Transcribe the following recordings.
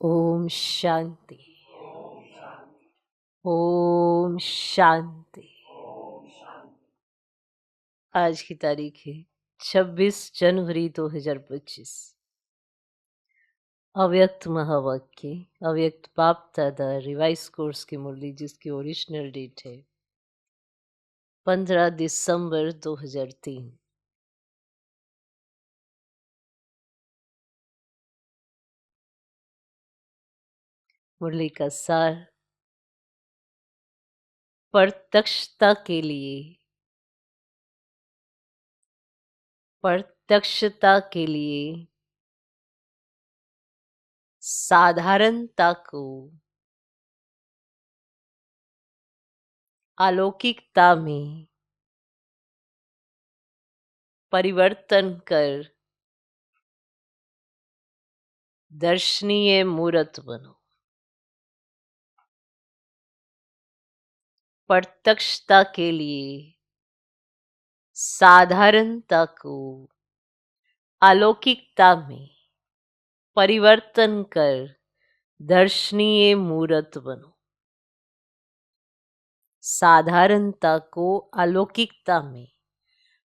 ओम शांति। ओम शांति। आज की तारीख है 26 जनवरी 2025। अव्यक्त महावाक्य अव्यक्त बाप दादा रिवाइज कोर्स की मुरली, जिसकी ओरिजिनल डेट है 15 दिसंबर 2003। मुरली का सार: प्रत्यक्षता के लिए, प्रत्यक्षता के लिए साधारणता को अलौकिकता में परिवर्तन कर दर्शनीय मूर्त बनो। प्रत्यक्षता के लिए साधारणता को अलौकिकता में परिवर्तन कर दर्शनीय मूर्त बनो। साधारणता को अलौकिकता में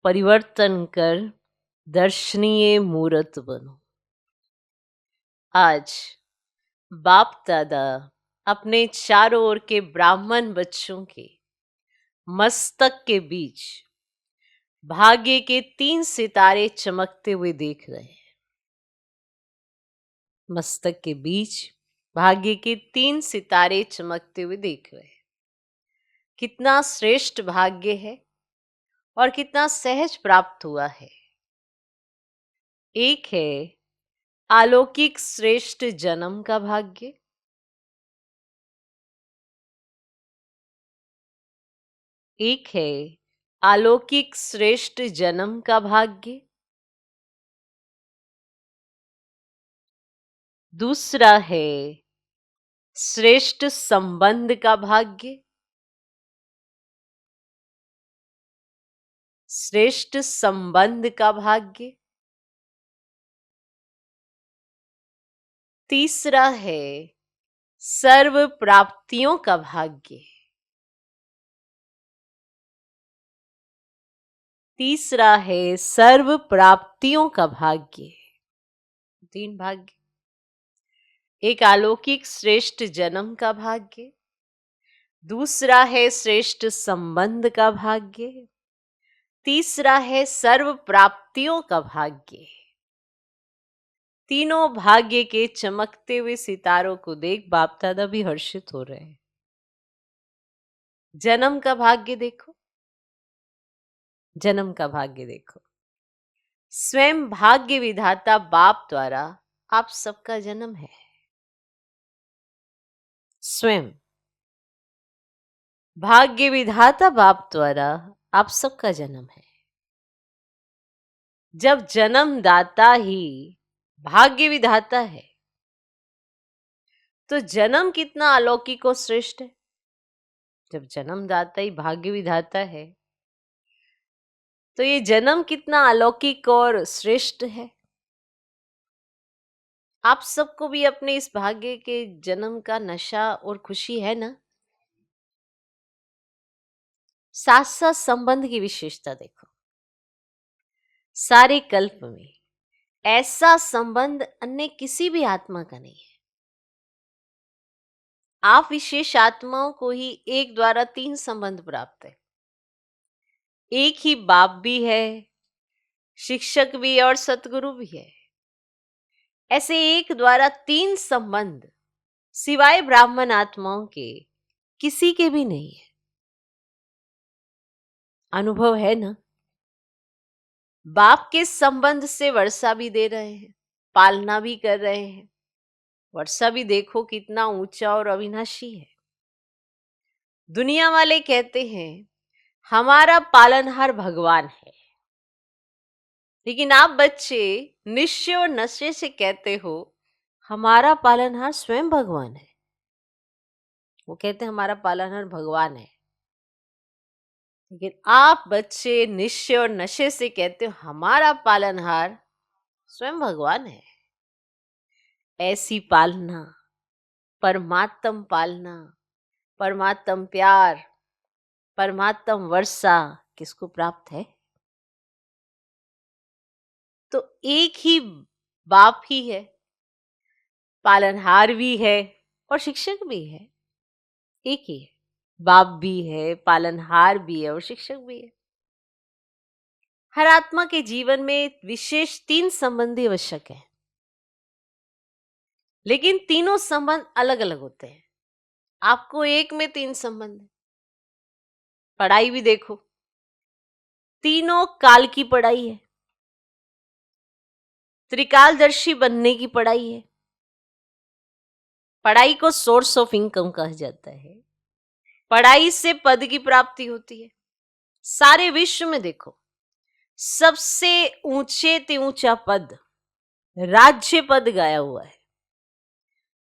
परिवर्तन कर दर्शनीय मूर्त बनो। आज बाप दादा अपने चारों ओर के ब्राह्मण बच्चों के मस्तक के बीच भाग्य के 3 सितारे चमकते हुए देख रहे हैं। मस्तक के बीच भाग्य के 3 सितारे चमकते हुए देख रहे हैं। कितना श्रेष्ठ भाग्य है और कितना सहज प्राप्त हुआ है। एक है अलौकिक श्रेष्ठ जन्म का भाग्य, एक है अलौकिक श्रेष्ठ जन्म का भाग्य, दूसरा है श्रेष्ठ संबंध का भाग्य, श्रेष्ठ संबंध का भाग्य, तीसरा है सर्व प्राप्तियों का भाग्य, तीसरा है सर्व प्राप्तियों का भाग्य। 3 भाग्य। एक अलौकिक श्रेष्ठ जन्म का भाग्य, दूसरा है श्रेष्ठ संबंध का भाग्य, तीसरा है सर्व प्राप्तियों का भाग्य। तीनों भाग्य के चमकते हुए सितारों को देख बाप दादा भी हर्षित हो रहे हैं। जन्म का भाग्य देखो, जन्म का भाग्य देखो। स्वयं भाग्य विधाता बाप द्वारा आप सबका जन्म है। स्वयं भाग्य विधाता बाप द्वारा आप सबका जन्म है। जब जन्मदाता ही भाग्य विधाता है तो जन्म कितना अलौकिक और श्रेष्ठ है। जब जन्मदाता ही भाग्य विधाता है तो ये जन्म कितना अलौकिक और श्रेष्ठ है। आप सबको भी अपने इस भाग्य के जन्म का नशा और खुशी है ना। साथ साथ संबंध की विशेषता देखो। सारे कल्प में ऐसा संबंध अन्य किसी भी आत्मा का नहीं है। आप विशेष आत्माओं को ही एक द्वारा 3 संबंध प्राप्त है। एक ही बाप भी है, शिक्षक भी है और सतगुरु भी है। ऐसे एक द्वारा 3 संबंध सिवाय ब्राह्मण आत्माओं के किसी के भी नहीं है। अनुभव है ना। बाप के संबंध से वर्षा भी दे रहे हैं, पालना भी कर रहे हैं। वर्षा भी देखो कितना ऊंचा और अविनाशी है। दुनिया वाले कहते हैं हमारा पालनहार भगवान है, लेकिन आप बच्चे निश्चय और नशे से कहते हो हमारा पालनहार स्वयं भगवान है। वो कहते हैं हमारा पालनहार भगवान है, लेकिन आप बच्चे निश्चय और नशे से कहते हो हमारा पालनहार स्वयं भगवान है। ऐसी पालना, परमात्म पालना, परमात्म प्यार, परमात्म वर्षा किसको प्राप्त है? तो एक ही बाप ही है, पालनहार भी है और शिक्षक भी है। एक ही है, बाप भी है, पालनहार भी है और शिक्षक भी है। हर आत्मा के जीवन में विशेष 3 संबंधी आवश्यक है, लेकिन तीनों संबंध अलग अलग होते हैं। आपको एक में 3 संबंध है। पढ़ाई भी देखो, तीनों काल की पढ़ाई है, त्रिकालदर्शी बनने की पढ़ाई है। पढ़ाई को सोर्स ऑफ इनकम कहा जाता है। पढ़ाई से पद की प्राप्ति होती है। सारे विश्व में देखो, सबसे ऊंचे ते ऊंचा पद राज्य पद गाया हुआ है।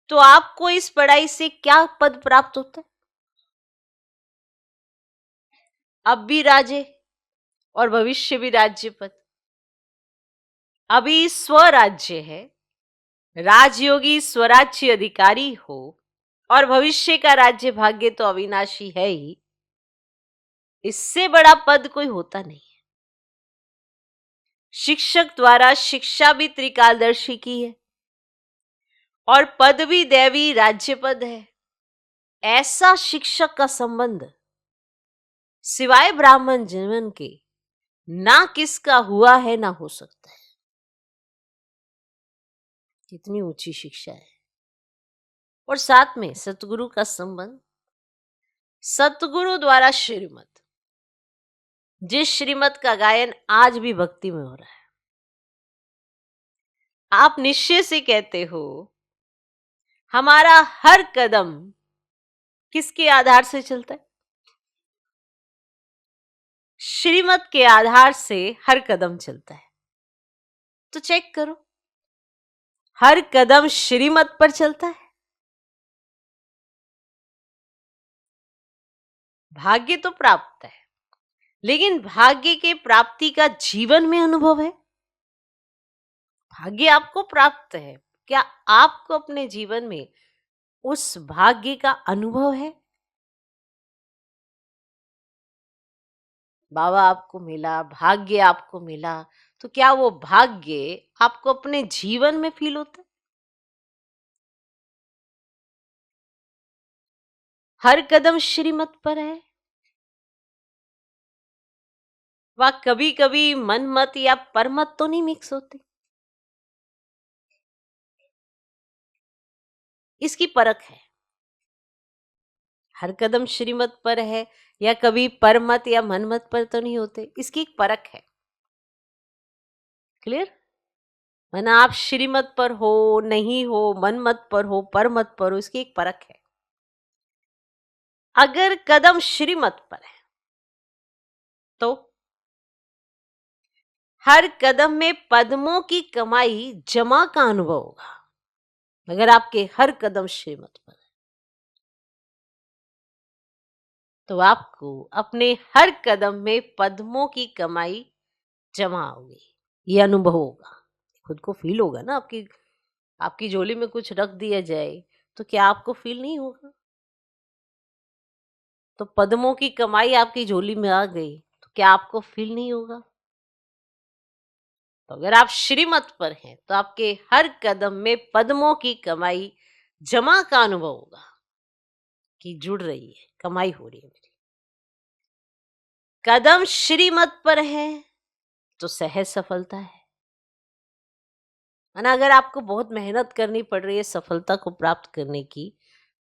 तो आपको इस पढ़ाई से क्या पद प्राप्त होता है? अब भी राज्य और भविष्य भी राज्य पद। अभी स्वराज्य है, राजयोगी स्वराज्य अधिकारी हो, और भविष्य का राज्य भाग्य तो अविनाशी है ही। इससे बड़ा पद कोई होता नहीं है। शिक्षक द्वारा शिक्षा भी त्रिकालदर्शी की है और पद भी दैवी राज्य पद है। ऐसा शिक्षक का संबंध सिवाय ब्राह्मण जीवन के ना किसका हुआ है ना हो सकता है। कितनी ऊंची शिक्षा है। और साथ में सतगुरु का संबंध, सतगुरु द्वारा श्रीमत, जिस श्रीमत का गायन आज भी भक्ति में हो रहा है। आप निश्चय से कहते हो हमारा हर कदम किसके आधार से चलता है? श्रीमत के आधार से हर कदम चलता है। तो चेक करो, हर कदम श्रीमत पर चलता है। भाग्य तो प्राप्त है, लेकिन भाग्य के प्राप्ति का जीवन में अनुभव है। भाग्य आपको प्राप्त है, क्या आपको अपने जीवन में उस भाग्य का अनुभव है? बाबा आपको मिला, भाग्य आपको मिला, तो क्या वो भाग्य आपको अपने जीवन में फील होता है? हर कदम श्रीमत पर है। वह कभी कभी मन मत या परमत तो नहीं मिक्स होते? इसकी परख है। हर कदम श्रीमत पर है या कभी परमत या मनमत पर तो नहीं होते, इसकी एक परख है। क्लियर? माना आप श्रीमत पर हो, नहीं हो, मनमत पर हो, परमत पर हो, इसकी एक परख है। अगर कदम श्रीमत पर है तो हर कदम में पद्मों की कमाई जमा का अनुभव होगा। अगर आपके हर कदम श्रीमत पर है तो आपको अपने हर कदम में पद्मों की कमाई जमा होगी, ये अनुभव होगा। खुद को फील होगा ना, आपकी आपकी झोली में कुछ रख दिया जाए तो क्या आपको फील नहीं होगा? तो पद्मों की कमाई आपकी झोली में आ गई तो क्या आपको फील नहीं होगा? तो अगर आप श्रीमत पर हैं तो आपके हर कदम में पद्मों की कमाई जमा का अनुभव होगा कि जुड़ रही है, कमाई हो रही है मेरी। कदम श्रीमत पर है तो सहज सफलता है ना। अगर आपको बहुत मेहनत करनी पड़ रही है सफलता को प्राप्त करने की,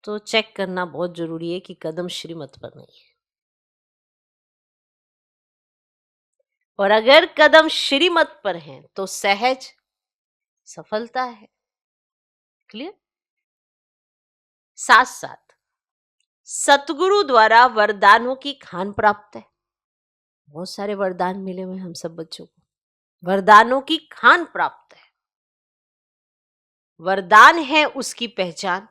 तो चेक करना बहुत जरूरी है कि कदम श्रीमत पर नहीं है। और अगर कदम श्रीमत पर हैं तो सहज सफलता है। क्लियर? साथ साथ सतगुरु द्वारा वरदानों की खान प्राप्त है। बहुत सारे वरदान मिले हुए हम सब बच्चों को। वरदानों की खान प्राप्त है। वरदान है उसकी पहचान।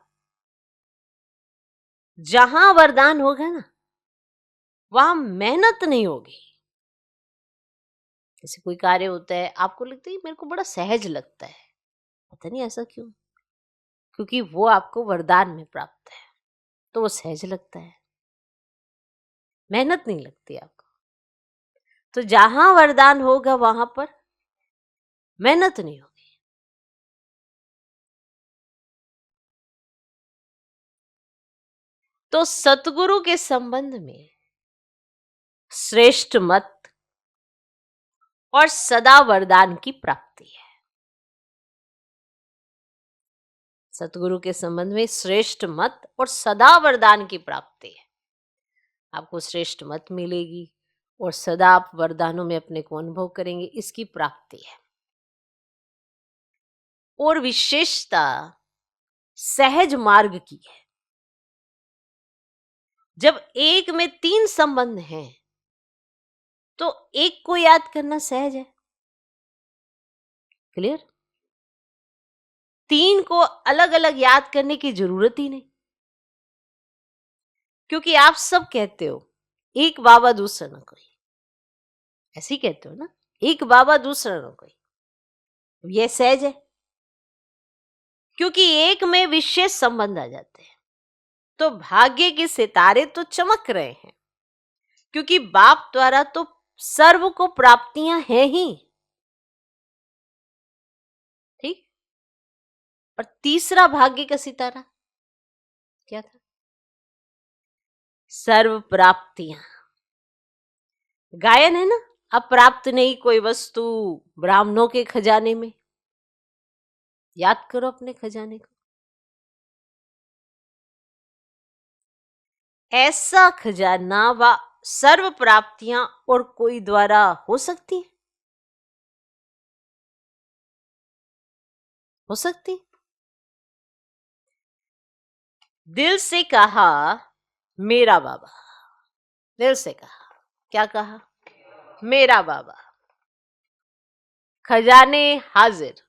जहां वरदान होगा ना, वहां मेहनत नहीं होगी। जैसे कोई कार्य होता है, आपको लगता है मेरे को बड़ा सहज लगता है, पता नहीं ऐसा क्यों। क्योंकि वो आपको वरदान में प्राप्त है, तो वो सहज लगता है, मेहनत नहीं लगती आपको। तो जहां वरदान होगा वहां पर मेहनत नहीं होगी। तो सतगुरु के संबंध में श्रेष्ठ मत और सदा वरदान की प्राप्ति है। सतगुरु के संबंध में श्रेष्ठ मत और सदा वरदान की प्राप्ति है। आपको श्रेष्ठ मत मिलेगी और सदा आप वरदानों में अपने को अनुभव करेंगे, इसकी प्राप्ति है। और विशेषता सहज मार्ग की है। जब एक में 3 संबंध हैं तो एक को याद करना सहज है। क्लियर? 3 को अलग अलग याद करने की जरूरत ही नहीं, क्योंकि आप सब कहते हो एक बाबा दूसरा ना कोई, ऐसे ही कहते हो ना, एक बाबा दूसरा ना कोई। यह सहज है, क्योंकि एक में विशेष संबंध आ जाते हैं। तो भाग्य के सितारे तो चमक रहे हैं, क्योंकि बाप द्वारा तो सर्व को प्राप्तियां हैं ही। ठीक। और तीसरा भाग्य का सितारा क्या था? सर्व प्राप्तियां। गायन है ना, अप्राप्त नहीं कोई वस्तु ब्राह्मणों के खजाने में। याद करो अपने खजाने को। ऐसा खजाना व सर्व प्राप्तियां और कोई द्वारा हो सकती है? हो सकती? दिल से कहा मेरा बाबा, दिल से कहा, क्या कहा? मेरा बाबा। खजाने हाजिर।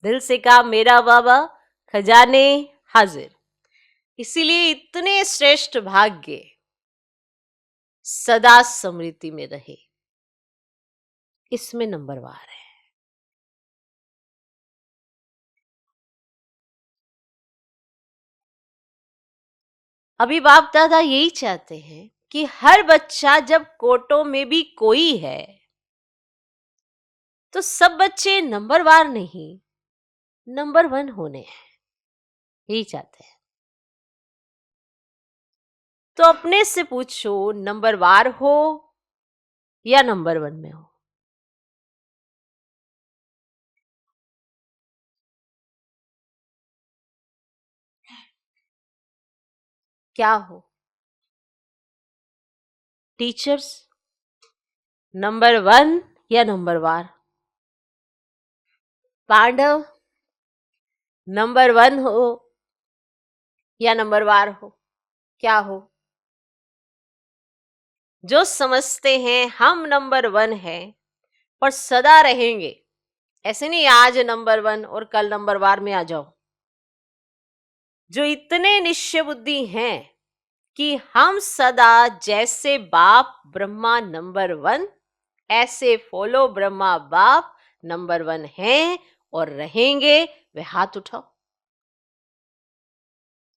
दिल से कहा मेरा बाबा, खजाने हाजिर। इसीलिए इतने श्रेष्ठ भाग्य सदा स्मृति में रहे, इसमें नंबरवार है। अभी बाप दादा यही चाहते हैं कि हर बच्चा जब कोटों में भी कोई है तो सब बच्चे नंबरवार नहीं, नंबर 1 होने हैं, यही चाहते हैं। तो अपने से पूछो, नंबरवार हो या नंबर 1 में हो? क्या हो? टीचर्स नंबर 1 या नंबरवार? पांडव नंबर 1 हो या नंबरवार हो? क्या हो? जो समझते हैं हम नंबर 1 हैं और सदा रहेंगे, ऐसे नहीं आज नंबर 1 और कल नंबरवार में आ जाओ। जो इतने निश्चय बुद्धि हैं कि हम सदा जैसे बाप ब्रह्मा नंबर 1, ऐसे फॉलो ब्रह्मा बाप नंबर 1 हैं और रहेंगे, वे हाथ उठाओ।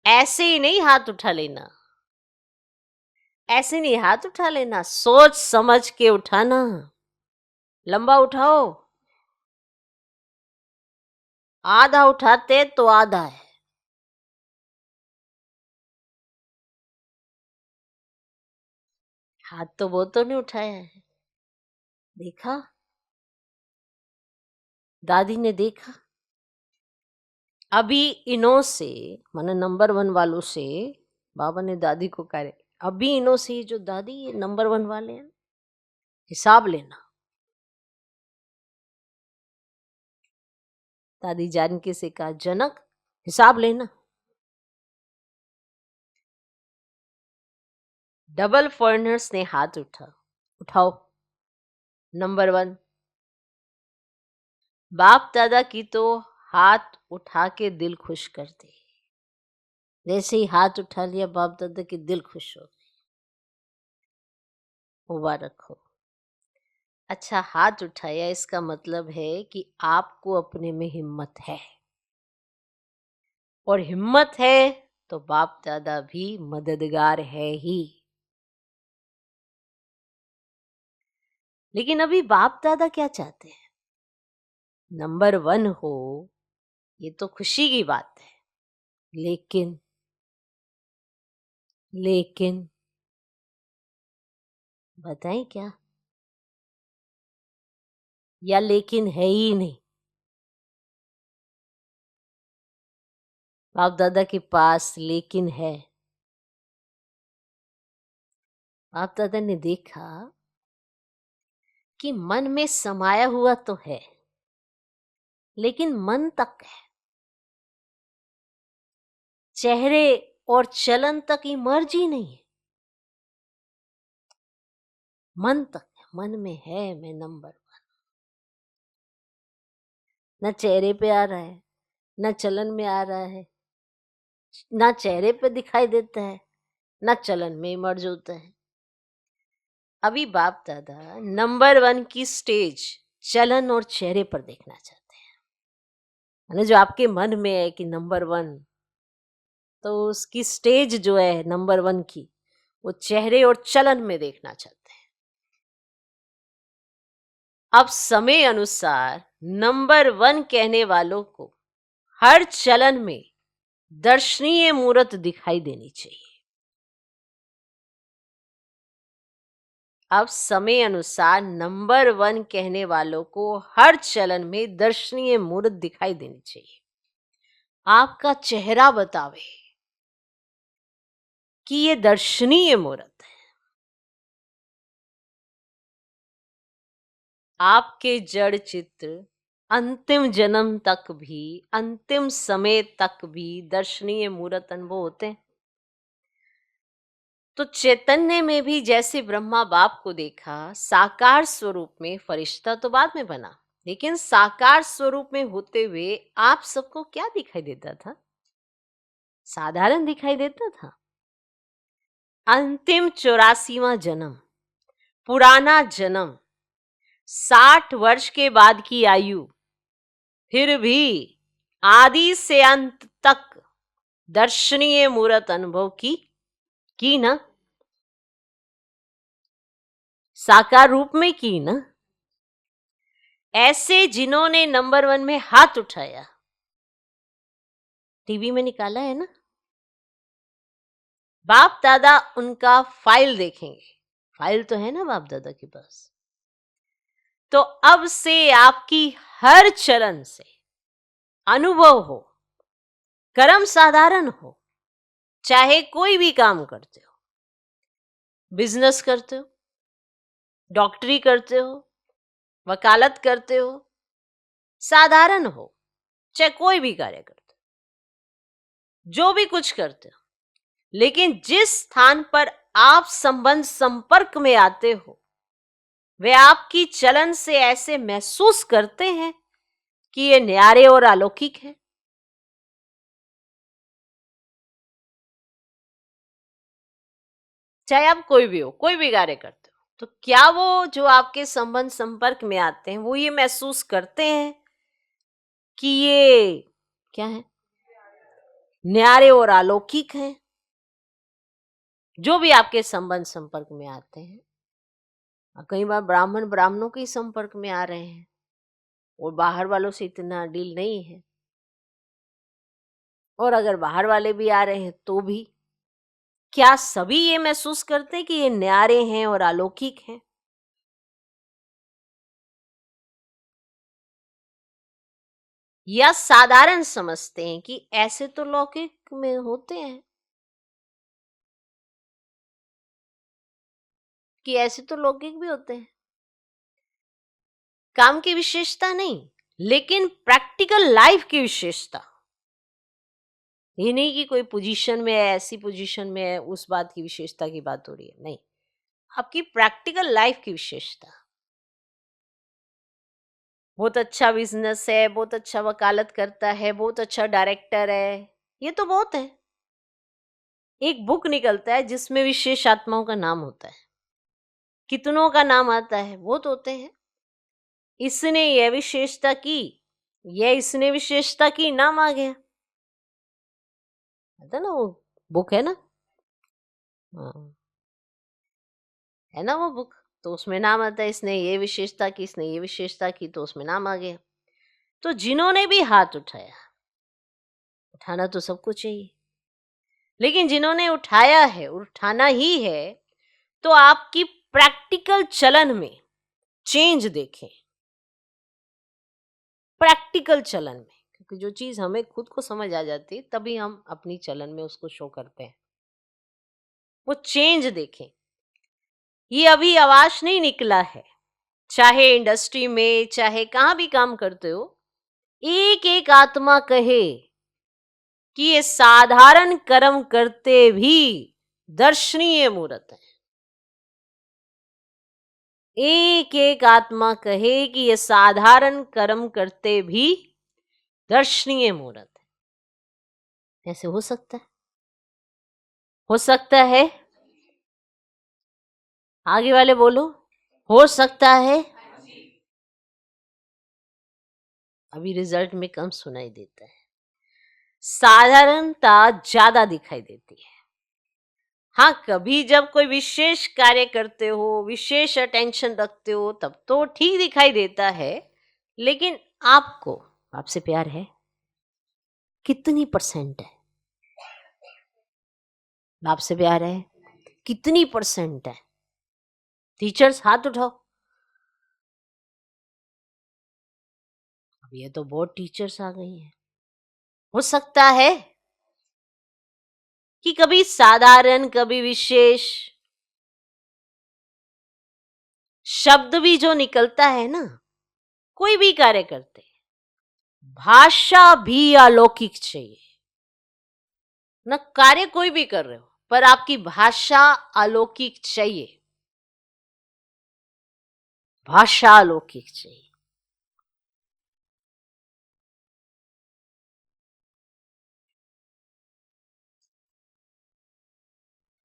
ऐसे ही नहीं हाथ उठा लेना, ऐसे नहीं हाथ उठा लेना, सोच समझ के उठाना। लंबा उठाओ। आधा उठाते तो आधा है। हाथ तो वो तो नहीं उठाया है। देखा, दादी ने देखा। अभी इन्हों से, माने नंबर 1 वालों से बाबा ने दादी को कहा, अभी इन्हों से जो दादी ये नंबर 1 वाले हैं, हिसाब लेना। दादी जानकी से कहा, जनक हिसाब लेना। डबल फॉरेनर्स ने हाथ उठाओ। नंबर 1 बाप दादा की तो हाथ उठा के दिल खुश करते। जैसे ही हाथ उठा लिया बाप दादा की दिल खुश हो गई। मुबारक हो। अच्छा, हाथ उठाया इसका मतलब है कि आपको अपने में हिम्मत है, और हिम्मत है तो बाप दादा भी मददगार है ही। लेकिन अभी बाप दादा क्या चाहते हैं? नंबर 1 हो, ये तो खुशी की बात है, लेकिन लेकिन बताएं क्या? या लेकिन है ही नहीं? बाप दादा के पास लेकिन है। बाप दादा ने देखा कि मन में समाया हुआ तो है, लेकिन मन तक है, चेहरे और चलन तक इमर्ज ही नहीं है। मन तक है, मन में है मैं नंबर 1। ना चेहरे पे आ रहा है, ना चलन में आ रहा है, ना चेहरे पे दिखाई देता है, ना चलन में इमर्ज होता है। अभी बाप दादा नंबर 1 की स्टेज चलन और चेहरे पर देखना चाहते हैं। यानी जो आपके मन में है कि नंबर 1, तो उसकी स्टेज जो है नंबर 1 की, वो चेहरे और चलन में देखना चाहते हैं। अब समय अनुसार नंबर 1 कहने वालों को हर चलन में दर्शनीय मूर्त दिखाई देनी चाहिए। अब समय अनुसार नंबर 1 कहने वालों को हर चलन में दर्शनीय मूर्त दिखाई देनी चाहिए। आपका चेहरा बतावे कि ये दर्शनीय मूर्त है। आपके जड़ चित्र अंतिम जन्म तक भी, अंतिम समय तक भी दर्शनीय मूर्त अनुभव होते हैं। तो चैतन्य में भी जैसे ब्रह्मा बाप को देखा साकार स्वरूप में, फरिश्ता तो बाद में बना, लेकिन साकार स्वरूप में होते हुए आप सबको क्या दिखाई देता था? साधारण दिखाई देता था। अंतिम 84वां जन्म, पुराना जन्म, 60 वर्ष के बाद की आयु, फिर भी आदि से अंत तक दर्शनीय मूर्त अनुभव की ना, साकार रूप में की ना। ऐसे जिन्होंने नंबर 1 में हाथ उठाया, टीवी में निकाला है ना, बाप दादा उनका फाइल देखेंगे। फाइल तो है ना बाप दादा के पास। तो अब से आपकी हर चलन से अनुभव हो, कर्म साधारण हो, चाहे कोई भी काम करते हो, बिजनेस करते हो, डॉक्टरी करते हो, वकालत करते हो, साधारण हो, चाहे कोई भी कार्य करते हो, जो भी कुछ करते हो, लेकिन जिस स्थान पर आप संबंध संपर्क में आते हो, वे आपकी चलन से ऐसे महसूस करते हैं कि ये न्यारे और अलौकिक है। चाहे आप कोई भी हो, कोई भी कार्य करते हो, तो क्या वो जो आपके संबंध संपर्क में आते हैं वो ये महसूस करते हैं कि ये क्या है? न्यारे और अलौकिक हैं। जो भी आपके संबंध संपर्क में आते हैं, कई बार ब्राह्मण ब्राह्मणों के संपर्क में आ रहे हैं और बाहर वालों से इतना डील नहीं है, और अगर बाहर वाले भी आ रहे हैं तो भी क्या सभी ये महसूस करते हैं कि ये न्यारे हैं और अलौकिक हैं? या साधारण समझते हैं कि ऐसे तो लौकिक में होते हैं, कि ऐसे तो लौकिक भी होते हैं। काम की विशेषता नहीं, लेकिन प्रैक्टिकल लाइफ की विशेषता। ये नहीं कि कोई पोजीशन में है, ऐसी पोजीशन में है, उस बात की विशेषता की बात हो रही है, नहीं, आपकी प्रैक्टिकल लाइफ की विशेषता। बहुत अच्छा बिजनेस है, बहुत अच्छा वकालत करता है, बहुत अच्छा डायरेक्टर है, ये तो बहुत है। एक बुक निकलता है जिसमें विशेष आत्माओं का नाम होता है, कितनों का नाम आता है, बहुत होते हैं। इसने यह विशेषता की, यह इसने विशेषता की, नाम आ गया। आता ना वो बुक है ना, हाँ, है ना वो बुक, तो उसमें नाम आता है, इसने ये विशेषता की, इसने ये विशेषता की, तो उसमें नाम आ गया। तो जिन्होंने भी हाथ उठाया, उठाना तो सबको चाहिए, लेकिन जिन्होंने उठाया है, उठाना ही है, तो आपकी प्रैक्टिकल चलन में चेंज देखें, प्रैक्टिकल चलन में, क्योंकि जो चीज हमें खुद को समझ आ जाती है तभी हम अपनी चलन में उसको शो करते हैं। वो चेंज देखें। ये अभी आवाज नहीं निकला है, चाहे इंडस्ट्री में चाहे कहां भी काम करते हो, एक एक आत्मा कहे कि ये साधारण कर्म करते भी दर्शनीय मूर्त है। एक एक आत्मा कहे कि ये साधारण कर्म करते भी दर्शनीय मूर्त है। ऐसे हो सकता है? हो सकता है? आगे वाले बोलो, हो सकता है? अभी रिजल्ट में कम सुनाई देता है, साधारणता ज्यादा दिखाई देती है। हाँ, कभी जब कोई विशेष कार्य करते हो, विशेष अटेंशन रखते हो, तब तो ठीक दिखाई देता है, लेकिन आपको, आपसे प्यार है कितनी परसेंट है? आपसे प्यार है कितनी परसेंट है? टीचर्स हाथ उठाओ। अब ये तो बहुत टीचर्स आ गई हैं। हो सकता है कि कभी साधारण कभी विशेष शब्द भी जो निकलता है ना, कोई भी कार्य करते, भाषा भी अलौकिक चाहिए ना। कार्य कोई भी कर रहे हो, पर आपकी भाषा अलौकिक चाहिए, भाषा अलौकिक चाहिए।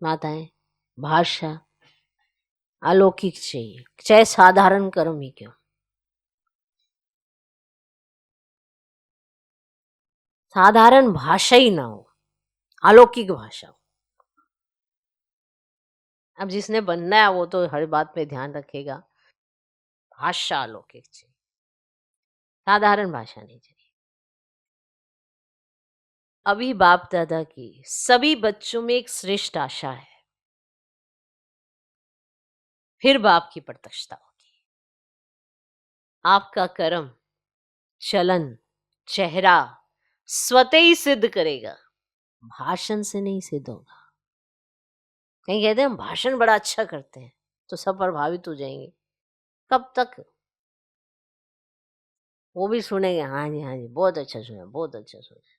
माताएं, भाषा अलौकिक चाहिए, चाहे साधारण कर्म ही क्यों। साधारण भाषा ही ना हो, अलौकिक भाषा हो। अब जिसने बनना है वो तो हर बात पे ध्यान रखेगा, भाषा अलौकिक चाहिए, साधारण भाषा नहीं चाहिए। अभी बाप दादा की सभी बच्चों में एक श्रेष्ठ आशा है, फिर बाप की प्रत्यक्षता होगी। आपका कर्म, चलन, चेहरा स्वतः ही सिद्ध करेगा, भाषण से नहीं सिद्ध होगा। कहीं कहते हैं हम भाषण बड़ा अच्छा करते हैं तो सब प्रभावित हो जाएंगे, कब तक? वो भी सुनेंगे, हाँ जी हाँ जी बहुत अच्छा सुना, बहुत अच्छा सुना।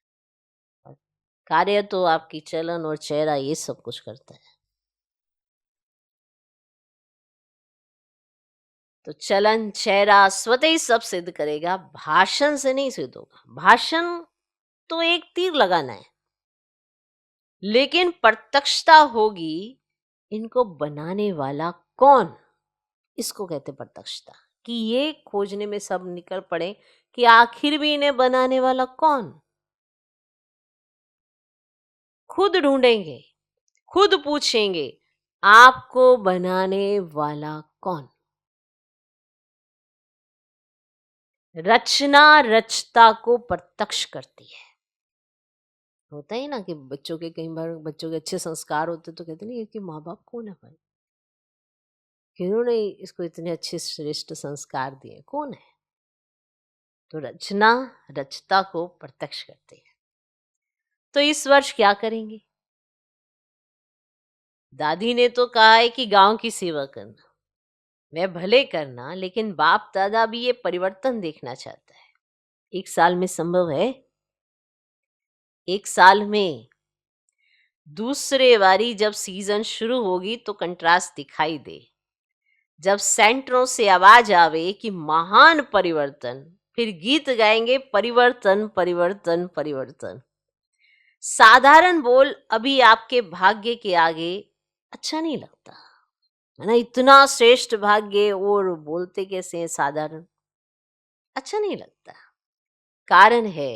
कार्य तो आपकी चलन और चेहरा ये सब कुछ करता है। तो चलन चेहरा स्वतः ही सब सिद्ध करेगा, भाषण से नहीं सिद्ध होगा। भाषण तो एक तीर लगाना है, लेकिन प्रत्यक्षता होगी इनको बनाने वाला कौन, इसको कहते प्रत्यक्षता। कि ये खोजने में सब निकल पड़े कि आखिर भी इन्हें बनाने वाला कौन। खुद ढूंढेंगे, खुद पूछेंगे आपको बनाने वाला कौन। रचना रचता को प्रत्यक्ष करती है। होता ही ना कि बच्चों के, कई बार बच्चों के अच्छे संस्कार होते तो कहते नहीं कि माँ बाप कौन है भाई, किन्होंने इसको इतने अच्छे श्रेष्ठ संस्कार दिए, कौन है? तो रचना रचता को प्रत्यक्ष करती है। तो इस वर्ष क्या करेंगे? दादी ने तो कहा है कि गांव की सेवा करना, वह भले करना, लेकिन बाप दादा भी ये परिवर्तन देखना चाहता है। एक साल में संभव है? एक साल में दूसरे बारी जब सीजन शुरू होगी तो कंट्रास्ट दिखाई दे, जब सेंटरों से आवाज आवे कि महान परिवर्तन, फिर गीत गाएंगे परिवर्तन परिवर्तन परिवर्तन। साधारण बोल अभी आपके भाग्य के आगे अच्छा नहीं लगता है ना, इतना श्रेष्ठ भाग्य और बोलते कैसे हैं साधारण। अच्छा नहीं लगता। कारण है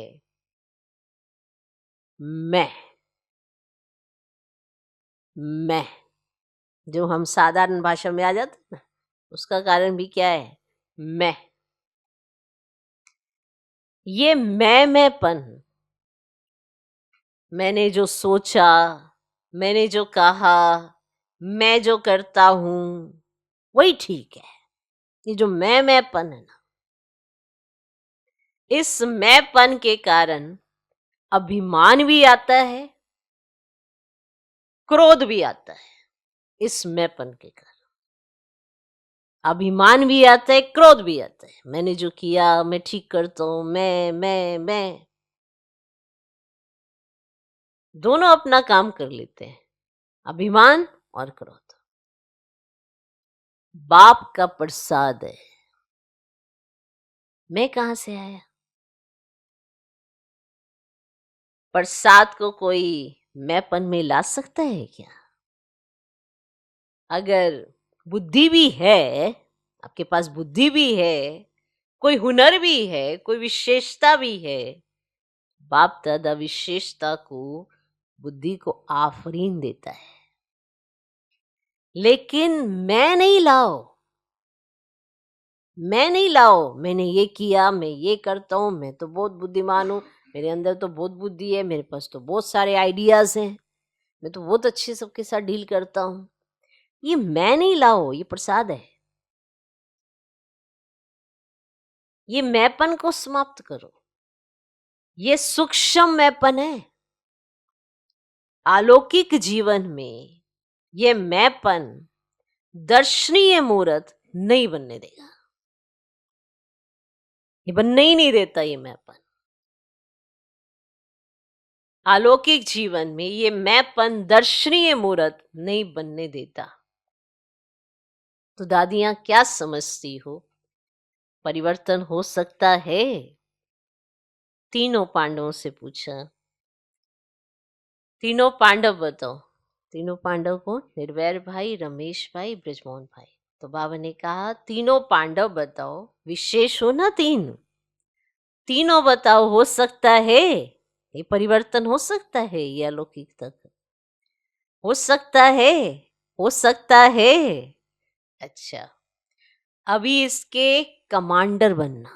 मैं मैं जो हम साधारण भाषा में आ जाते हैं ना, उसका कारण भी क्या है? मैं। ये मैंपन, मैंने जो सोचा, मैंने जो कहा, मैं जो करता हूं, वही ठीक है। ये जो मैंपन है ना, इस मैंपन के कारण अभिमान भी आता है, क्रोध भी आता है। इस मैंपन के कारण अभिमान भी आता है, क्रोध भी आता है। मैंने जो किया, मैं ठीक करता हूं, मैं दोनों अपना काम कर लेते हैं, अभिमान और क्रोध। बाप का प्रसाद है। मैं कहां से आया? प्रसाद को कोई मैंपन में ला सकता है क्या? अगर बुद्धि भी है, आपके पास बुद्धि भी है, कोई हुनर भी है, कोई विशेषता भी है, बाप दादा विशेषता को, बुद्धि को आफरीन देता है, लेकिन मैं नहीं लाओ। मैं नहीं लाओ, मैंने ये किया, मैं ये करता हूं, मैं तो बहुत बुद्धिमान हूं, मेरे अंदर तो बहुत बुद्धि है, मेरे पास तो बहुत सारे आइडियाज हैं, मैं तो बहुत अच्छे सबके साथ डील करता हूं। ये मैं नहीं लाओ, ये प्रसाद है। ये मैंपन को समाप्त करो। ये सूक्ष्म मैंपन है। अलौकिक जीवन में ये मैंपन दर्शनीय मूर्त नहीं बनने देगा। ये बनने ही नहीं देता ये मैंपन। अलौकिक जीवन में ये मैंपन दर्शनीय मूर्त नहीं बनने देता। तो दादियां क्या समझती हो? परिवर्तन हो सकता है? तीनों पांडवों से पूछा। तीनों पांडव बताओ। तीनों पांडव कौन? निर्वैर भाई, रमेश भाई, ब्रजमोहन भाई। तो बाबा ने कहा तीनों पांडव बताओ, विशेष हो ना तीन, तीनों बताओ, हो सकता है ये परिवर्तन? हो सकता है ये अलौकिक तक? हो सकता है? हो सकता है। अच्छा, अभी इसके कमांडर बनना,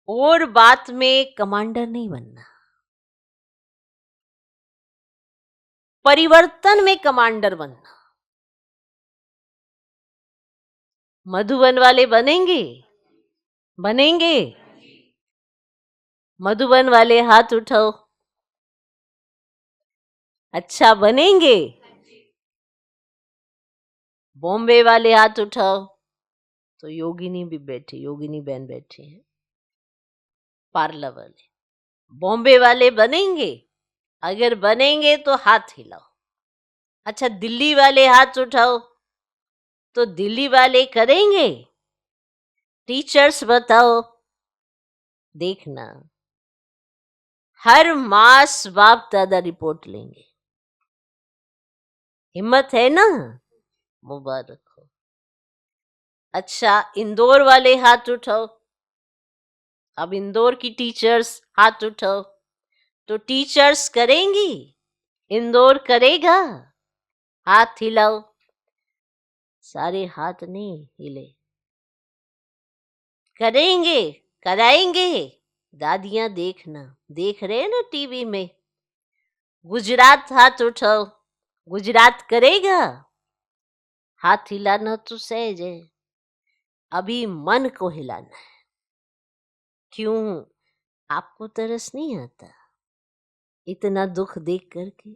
और बात में कमांडर नहीं बनना, परिवर्तन में कमांडर बनना। मधुबन वाले बनेंगे? बनेंगे? मधुबन वाले हाथ उठाओ। अच्छा, बनेंगे? बॉम्बे वाले हाथ उठाओ। तो योगिनी भी बैठी, योगिनी बहन बैठी है। पार्ला वाले, बॉम्बे वाले बनेंगे? अगर बनेंगे तो हाथ हिलाओ। अच्छा, दिल्ली वाले हाथ उठाओ। तो दिल्ली वाले करेंगे? टीचर्स बताओ। देखना, हर मास बाप दादा रिपोर्ट लेंगे। हिम्मत है ना? मुबारक हो। अच्छा, इंदौर वाले हाथ उठाओ। अब इंदौर की टीचर्स हाथ उठाओ। तो टीचर्स करेंगी? इंदौर करेगा? हाथ हिलाओ। सारे हाथ नहीं हिले। करेंगे? कराएंगे? दादियां देखना, देख रहे हैं ना टीवी में। गुजरात हाथ उठाओ। गुजरात करेगा? हाथ हिलाना तो सहज है, अभी मन को हिलाना है। क्यों? आपको तरस नहीं आता इतना दुख देख करके?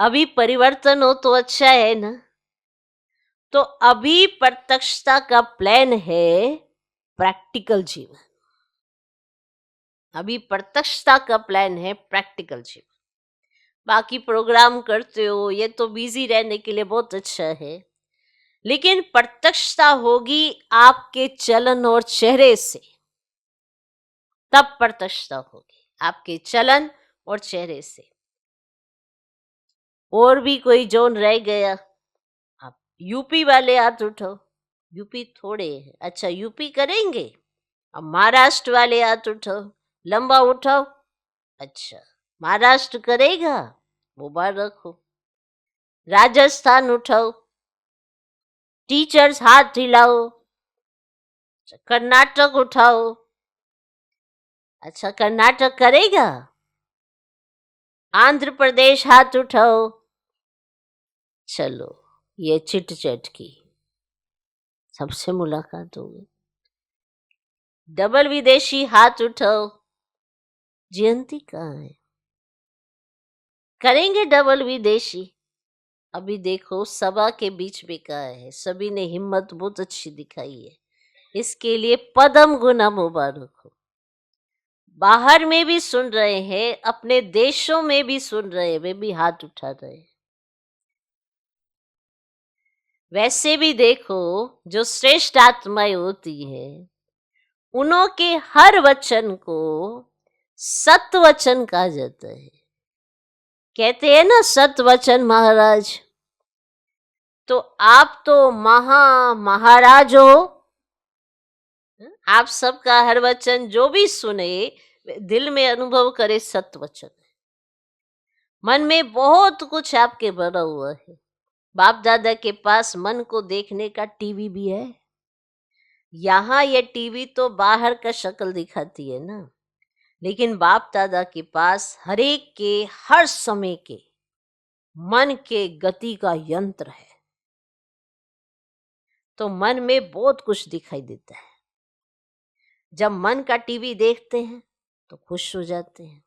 अभी परिवर्तन हो तो अच्छा है ना। तो अभी प्रत्यक्षता का प्लान है प्रैक्टिकल जीवन। अभी प्रत्यक्षता का प्लान है प्रैक्टिकल जीवन। बाकी प्रोग्राम करते हो, ये तो बिजी रहने के लिए बहुत अच्छा है, लेकिन प्रत्यक्षता होगी आपके चलन और चेहरे से। तब प्रत्यक्षता होगी आपके चलन और चेहरे से। और भी कोई जोन रह गया? आप यूपी वाले हाथ उठाओ। यूपी थोड़े हैं। अच्छा, यूपी करेंगे। अब महाराष्ट्र वाले हाथ उठाओ, लंबा उठाओ। अच्छा, महाराष्ट्र करेगा, मुबारक हो। राजस्थान उठाओ, टीचर्स हाथ हिलाओ। अच्छा, कर्नाटक उठाओ। अच्छा, कर्नाटक करेगा। आंध्र प्रदेश हाथ उठाओ। चलो, ये चिट चैट की सबसे मुलाकात हो गई। डबल विदेशी हाथ उठाओ। जयंती कहाँ है? करेंगे डबल विदेशी। अभी देखो सभा के बीच में कहा है, सभी ने हिम्मत बहुत अच्छी दिखाई है, इसके लिए पदम गुना मुबारक हो। बाहर में भी सुन रहे हैं, अपने देशों में भी सुन रहे हैं, वे भी हाथ उठा रहे हैं। वैसे भी देखो, जो श्रेष्ठ आत्माएं होती है, उन्हों के हर वचन को सत वचन कहा जाता है। कहते हैं ना सत वचन महाराज। तो आप तो महाराज हो। आप सबका हर वचन जो भी सुने, दिल में अनुभव करे सत वचन। मन में बहुत कुछ आपके भरा हुआ है। बाप दादा के पास मन को देखने का टीवी भी है। यहाँ ये टीवी तो बाहर का शक्ल दिखाती है ना, लेकिन बाप दादा के पास हर एक के हर समय के मन के गति का यंत्र है। तो मन में बहुत कुछ दिखाई देता है। जब मन का टीवी देखते हैं तो खुश हो जाते हैं,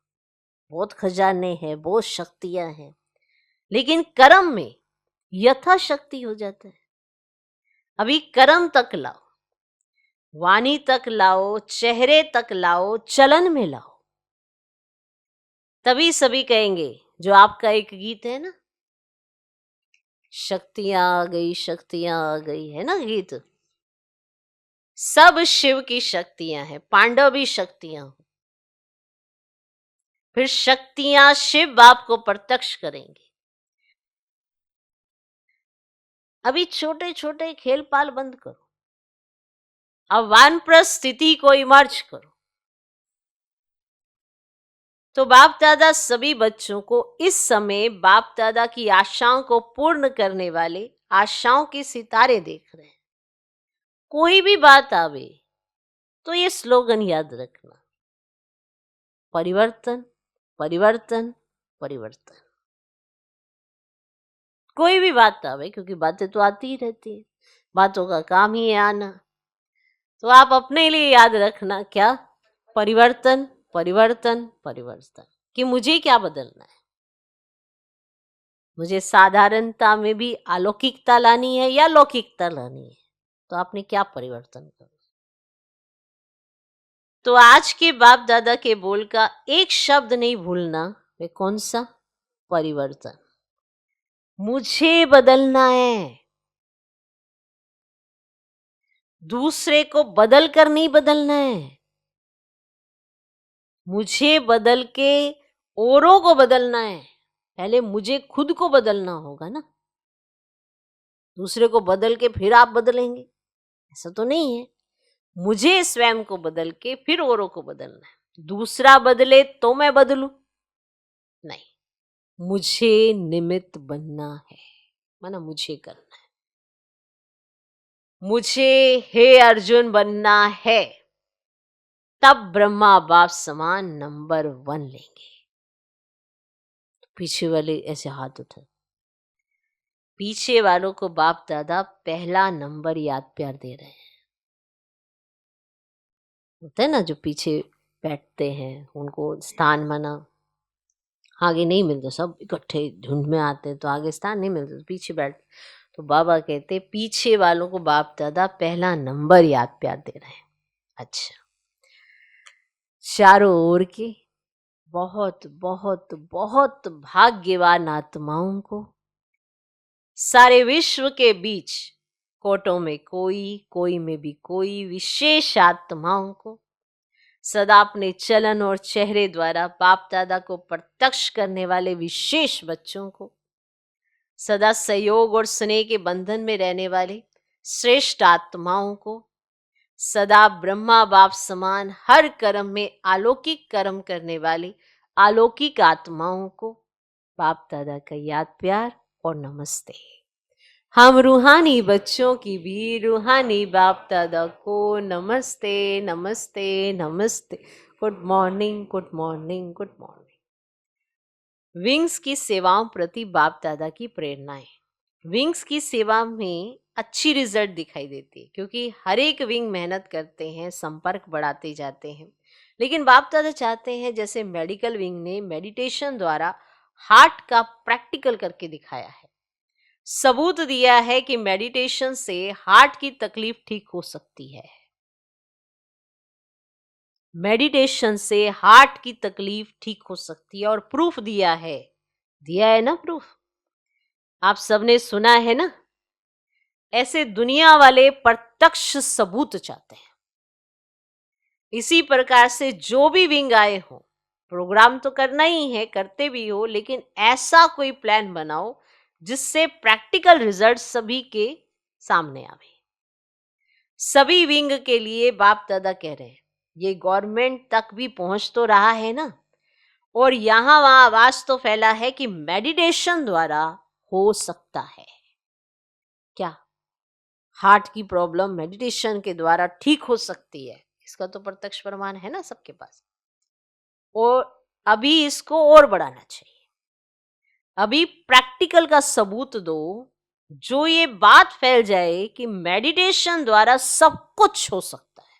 बहुत खजाने हैं, बहुत शक्तियां हैं। लेकिन कर्म में यथाशक्ति हो जाता है। अभी कर्म तक लाओ, वाणी तक लाओ, चेहरे तक लाओ, चलन में लाओ, तभी सभी कहेंगे। जो आपका एक गीत है ना, शक्तियां आ गई, शक्तियां आ गई, है ना गीत। सब शिव की शक्तियां हैं, पांडव भी शक्तियां। फिर शक्तियां शिव आपको प्रत्यक्ष करेंगे। अभी छोटे छोटे खेल पाल बंद करो, अब वानप्रस्थ स्थिति को इमर्ज करो। तो बाप दादा सभी बच्चों को इस समय बाप दादा की आशाओं को पूर्ण करने वाले आशाओं के सितारे देख रहे हैं। कोई भी बात आवे तो ये स्लोगन याद रखना, परिवर्तन परिवर्तन परिवर्तन। कोई भी बात आवे, क्योंकि बातें तो आती ही रहती है, बातों का काम ही है आना। तो आप अपने लिए याद रखना, क्या? परिवर्तन परिवर्तन परिवर्तन। कि मुझे क्या बदलना है। मुझे साधारणता में भी अलौकिकता लानी है या लौकिकता लानी है। तो आपने क्या परिवर्तन करना। तो आज के बाप दादा के बोल का एक शब्द नहीं भूलना। वे कौन सा? परिवर्तन। मुझे बदलना है, दूसरे को बदल कर नहीं बदलना है। मुझे बदल के औरों को बदलना है। पहले मुझे खुद को बदलना होगा ना, दूसरे को बदल के फिर आप बदलेंगे, ऐसा तो नहीं है। मुझे स्वयं को बदल के फिर औरों को बदलना है। दूसरा बदले तो मैं बदलूं? नहीं, मुझे निमित्त बनना है, माना मुझे करना है। मुझे हे अर्जुन बनना है, तब ब्रह्मा बाप समान नंबर 1 लेंगे। पीछे वाले ऐसे हाथ उठाए। पीछे वालों को बाप दादा पहला नंबर याद प्यार दे रहे हैं। होता है ना, जो पीछे बैठते हैं उनको स्थान माना आगे नहीं मिलता, सब इकट्ठे झुंड में आते हैं तो आगे स्थान नहीं मिलता, तो पीछे बैठ। तो बाबा कहते पीछे वालों को बाप दादा पहला नंबर याद प्यार दे रहे हैं। अच्छा, चारों ओर के बहुत बहुत बहुत भाग्यवान आत्माओं को, सारे विश्व के बीच कोटों में कोई में भी कोई विशेष आत्माओं को, सदा अपने चलन और चेहरे द्वारा बाप दादा को प्रत्यक्ष करने वाले विशेष बच्चों को, सदा सहयोग और स्नेह के बंधन में रहने वाले श्रेष्ठ आत्माओं को, सदा ब्रह्मा बाप समान हर कर्म में अलौकिक कर्म करने वाली अलौकिक आत्माओं को बाप दादा का याद प्यार और नमस्ते। हम रूहानी बच्चों की भी रूहानी बाप दादा को नमस्ते नमस्ते नमस्ते। Good morning good morning good morning. Wings की सेवाओं प्रति बाप दादा की प्रेरणाएं। विंग्स की सेवा में अच्छी रिजल्ट दिखाई देती है क्योंकि हर एक विंग मेहनत करते हैं, संपर्क बढ़ाते जाते हैं, लेकिन बाप दादा चाहते हैं जैसे मेडिकल विंग ने मेडिटेशन द्वारा हार्ट का प्रैक्टिकल करके दिखाया है, सबूत दिया है कि मेडिटेशन से हार्ट की तकलीफ ठीक हो सकती है। मेडिटेशन से हार्ट की तकलीफ ठीक हो सकती है और प्रूफ दिया है ना प्रूफ। आप सबने सुना है ना, ऐसे दुनिया वाले प्रत्यक्ष सबूत चाहते हैं। इसी प्रकार से जो भी विंग आए हो, प्रोग्राम तो करना ही है, करते भी हो, लेकिन ऐसा कोई प्लान बनाओ जिससे प्रैक्टिकल रिजल्ट सभी के सामने आवे। सभी विंग के लिए बाप दादा कह रहे हैं ये गवर्नमेंट तक भी पहुंच तो रहा है ना, और यहां वहां आवाज तो फैला है कि मेडिटेशन द्वारा हो सकता है। क्या हार्ट की प्रॉब्लम मेडिटेशन के द्वारा ठीक हो सकती है? इसका तो प्रत्यक्ष प्रमाण है ना सबके पास। और अभी इसको और बढ़ाना चाहिए। अभी प्रैक्टिकल का सबूत दो जो ये बात फैल जाए कि मेडिटेशन द्वारा सब कुछ हो सकता है।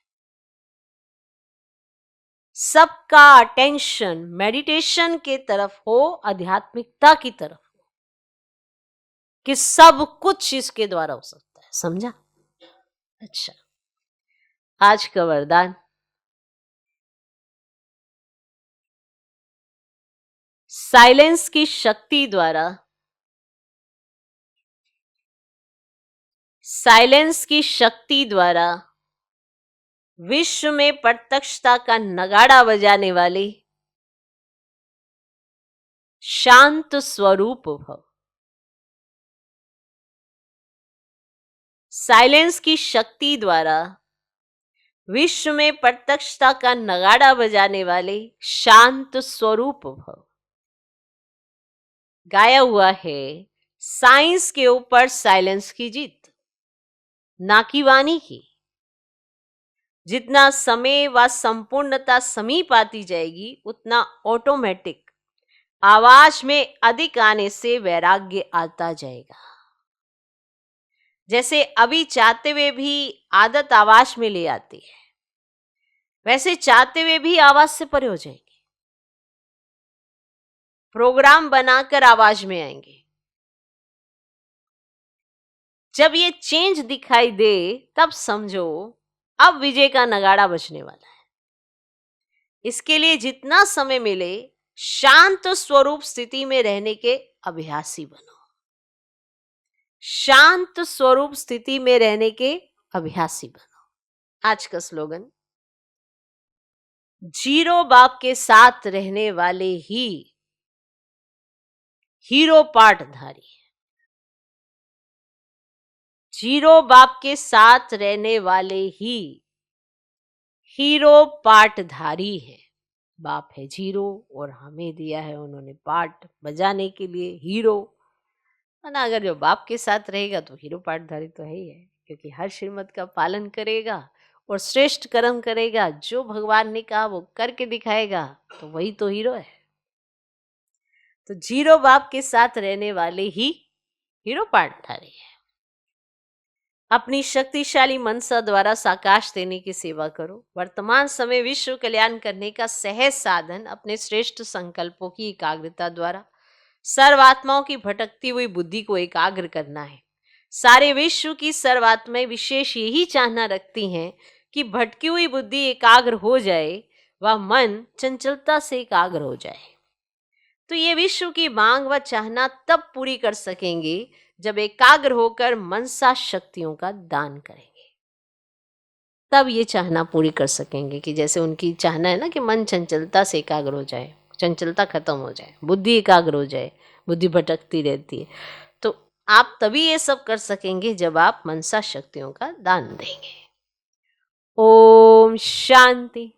सबका अटेंशन मेडिटेशन के तरफ हो, आध्यात्मिकता की तरफ हो, कि सब कुछ इसके द्वारा हो सकता है। समझा? अच्छा, आज का वरदान, साइलेंस की शक्ति द्वारा, साइलेंस की शक्ति द्वारा विश्व में प्रत्यक्षता का नगाड़ा बजाने वाले शांत स्वरूप भव। साइलेंस की शक्ति द्वारा विश्व में प्रत्यक्षता का नगाड़ा बजाने वाले शांत स्वरूप भव। गाया हुआ है साइंस के ऊपर साइलेंस की जीत, ना कि वाणी की। जितना समय व संपूर्णता समीप आती जाएगी उतना ऑटोमेटिक आवाज में अधिक आने से वैराग्य आता जाएगा। जैसे अभी चाहते हुए भी आदत आवाज में ले आती है, वैसे चाहते हुए भी आवाज से परे हो जाएंगे। प्रोग्राम बनाकर आवाज में आएंगे। जब ये चेंज दिखाई दे तब समझो अब विजय का नगाड़ा बजने वाला है। इसके लिए जितना समय मिले शांत स्वरूप स्थिति में रहने के अभ्यासी बनो। शांत स्वरूप स्थिति में रहने के अभ्यासी बनो। आज का स्लोगन, जीरो बाप के साथ रहने वाले ही हीरो पाठधारी है। जीरो बाप के साथ रहने वाले ही हीरो पाठधारी है। बाप है जीरो और हमें दिया है उन्होंने पाठ बजाने के लिए हीरो। ना अगर जो बाप के साथ रहेगा तो हीरो पाठधारी तो है ही है, क्योंकि हर श्रीमत का पालन करेगा और श्रेष्ठ कर्म करेगा। जो भगवान ने कहा वो करके दिखाएगा तो वही तो हीरो है। तो जीरो बाप के साथ रहने वाले ही हीरो पाठधारी है। अपनी शक्तिशाली मनसा द्वारा साकाश देने की सेवा करो। वर्तमान समय विश्व कल्याण करने का सहज साधन अपने श्रेष्ठ संकल्पों की एकाग्रता द्वारा सर्वात्माओं की भटकती हुई बुद्धि को एकाग्र करना है। सारे विश्व की सर्वात्माएं विशेष यही चाहना रखती हैं कि भटकी हुई बुद्धि एकाग्र हो जाए, वह मन चंचलता से एकाग्र हो जाए। तो ये विश्व की मांग व चाहना तब पूरी कर सकेंगे जब एकाग्र होकर मनसा शक्तियों का दान करेंगे। तब ये चाहना पूरी कर सकेंगे कि जैसे उनकी चाहना है ना कि मन चंचलता से एकाग्र हो जाए, चंचलता खत्म हो जाए, बुद्धि एकाग्र हो जाए। बुद्धि भटकती रहती है तो आप तभी ये सब कर सकेंगे जब आप मनसा शक्तियों का दान देंगे। ओम शांति।